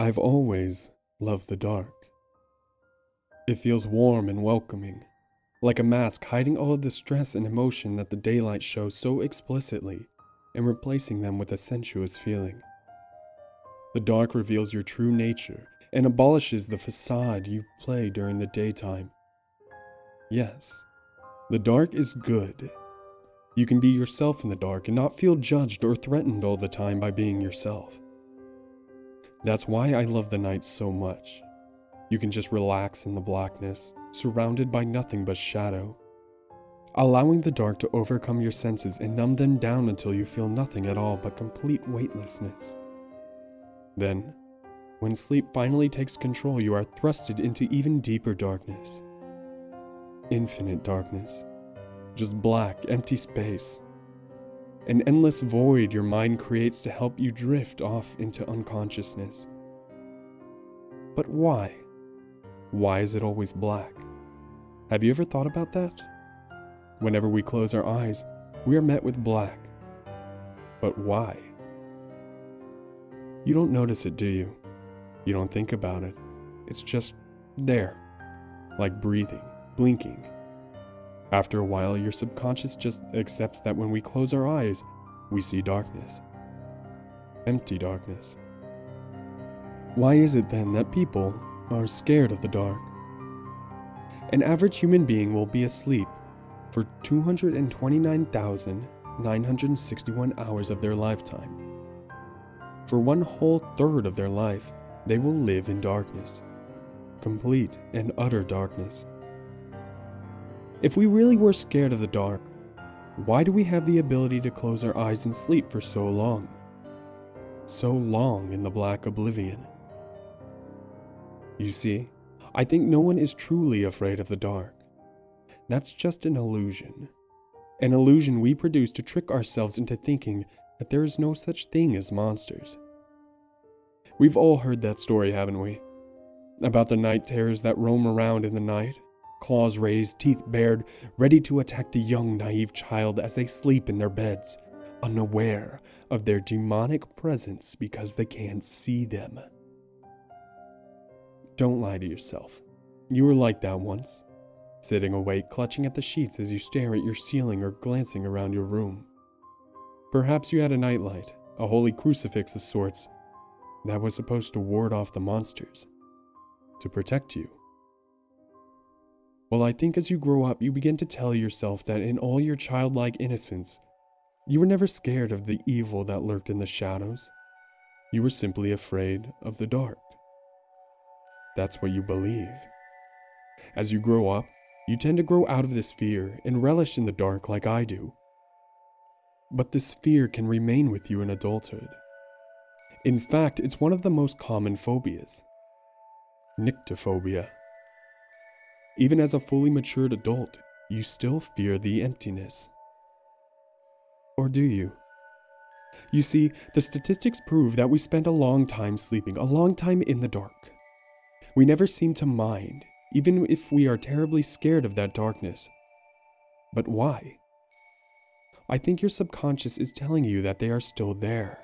I've always loved the dark. It feels warm and welcoming, like a mask hiding all of the stress and emotion that the daylight shows so explicitly and replacing them with a sensuous feeling. The dark reveals your true nature and abolishes the facade you play during the daytime. Yes, the dark is good. You can be yourself in the dark and not feel judged or threatened all the time by being yourself. That's why I love the night so much. You can just relax in the blackness, surrounded by nothing but shadow, allowing the dark to overcome your senses and numb them down until you feel nothing at all but complete weightlessness. Then, when sleep finally takes control, you are thrusted into even deeper darkness. Infinite darkness. Just black, empty space. An endless void your mind creates to help you drift off into unconsciousness. But why? Why is it always black? Have you ever thought about that? Whenever we close our eyes, we are met with black. But why? You don't notice it, do you? You don't think about it. It's just there, like breathing, blinking. After a while, your subconscious just accepts that when we close our eyes, we see darkness. Empty darkness. Why is it then that people are scared of the dark? An average human being will be asleep for 229,961 hours of their lifetime. For one whole third of their life, they will live in darkness. Complete and utter darkness. If we really were scared of the dark, why do we have the ability to close our eyes and sleep for so long? So long in the black oblivion. You see, I think no one is truly afraid of the dark. That's just an illusion. An illusion we produce to trick ourselves into thinking that there is no such thing as monsters. We've all heard that story, haven't we? About the night terrors that roam around in the night. Claws raised, teeth bared, ready to attack the young, naive child as they sleep in their beds, unaware of their demonic presence because they can't see them. Don't lie to yourself. You were like that once, sitting awake, clutching at the sheets as you stare at your ceiling or glancing around your room. Perhaps you had a nightlight, a holy crucifix of sorts, that was supposed to ward off the monsters, to protect you. Well, I think as you grow up, you begin to tell yourself that in all your childlike innocence, you were never scared of the evil that lurked in the shadows. You were simply afraid of the dark. That's what you believe. As you grow up, you tend to grow out of this fear and relish in the dark like I do. But this fear can remain with you in adulthood. In fact, it's one of the most common phobias. Nyctophobia. Even as a fully matured adult, you still fear the emptiness. Or do you? You see, the statistics prove that we spend a long time sleeping, a long time in the dark. We never seem to mind, even if we are terribly scared of that darkness. But why? I think your subconscious is telling you that they are still there.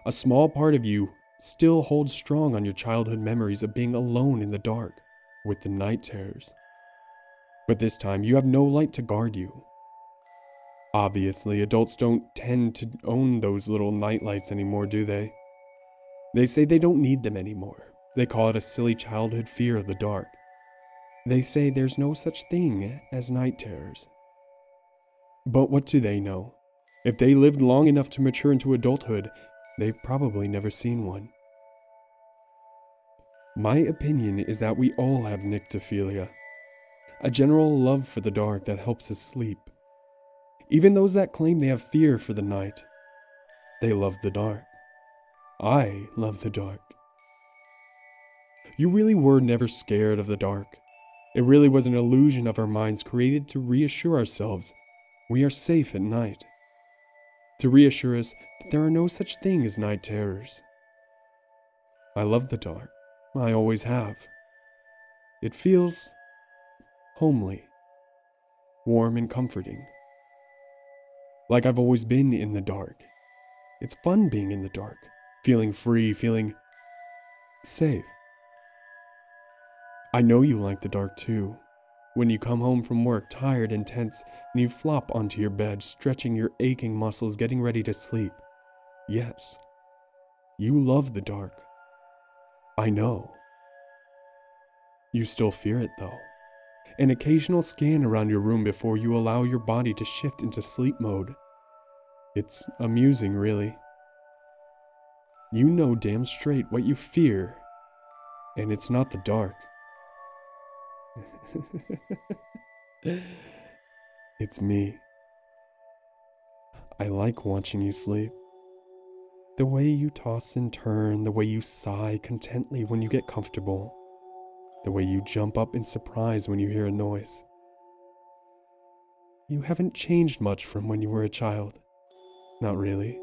A small part of you still holds strong on your childhood memories of being alone in the dark with the night terrors. But this time, you have no light to guard you. Obviously, adults don't tend to own those little night lights anymore, do they? They say they don't need them anymore. They call it a silly childhood fear of the dark. They say there's no such thing as night terrors. But what do they know? If they lived long enough to mature into adulthood, they've probably never seen one. My opinion is that we all have Nyctophilia. A general love for the dark that helps us sleep. Even those that claim they have fear for the night, they love the dark. I love the dark. You really were never scared of the dark. It really was an illusion of our minds created to reassure ourselves we are safe at night. To reassure us that there are no such thing as night terrors. I love the dark. I always have. It feels homely, warm and comforting. Like I've always been in the dark. It's fun being in the dark, feeling free, feeling safe. I know you like the dark too. When you come home from work tired and tense, and you flop onto your bed, stretching your aching muscles, getting ready to sleep. Yes, you love the dark. I know. You still fear it though. An occasional scan around your room before you allow your body to shift into sleep mode. It's amusing, really. You know damn straight what you fear, and it's not the dark. It's me. I like watching you sleep. The way you toss and turn, the way you sigh contently when you get comfortable, the way you jump up in surprise when you hear a noise. You haven't changed much from when you were a child. Not really.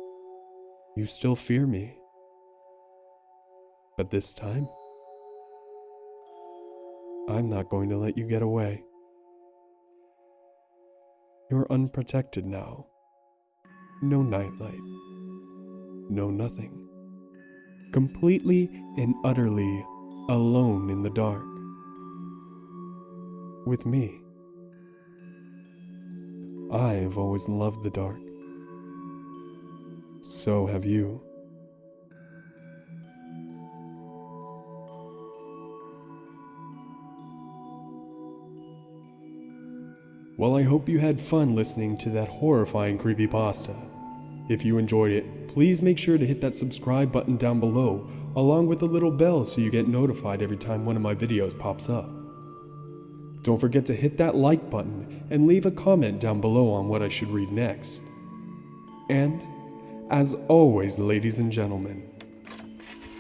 You still fear me. But this time, I'm not going to let you get away. You're unprotected now. No nightlight. No nothing. Completely and utterly alone in the dark. With me. I've always loved the dark. So have you. Well, I hope you had fun listening to that horrifying creepypasta. If you enjoyed it, please make sure to hit that subscribe button down below, along with the little bell so you get notified every time one of my videos pops up. Don't forget to hit that like button and leave a comment down below on what I should read next. And, as always, ladies and gentlemen,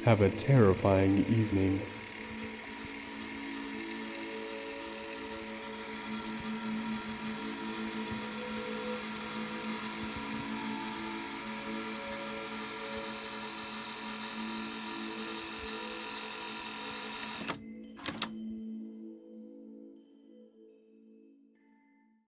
have a terrifying evening.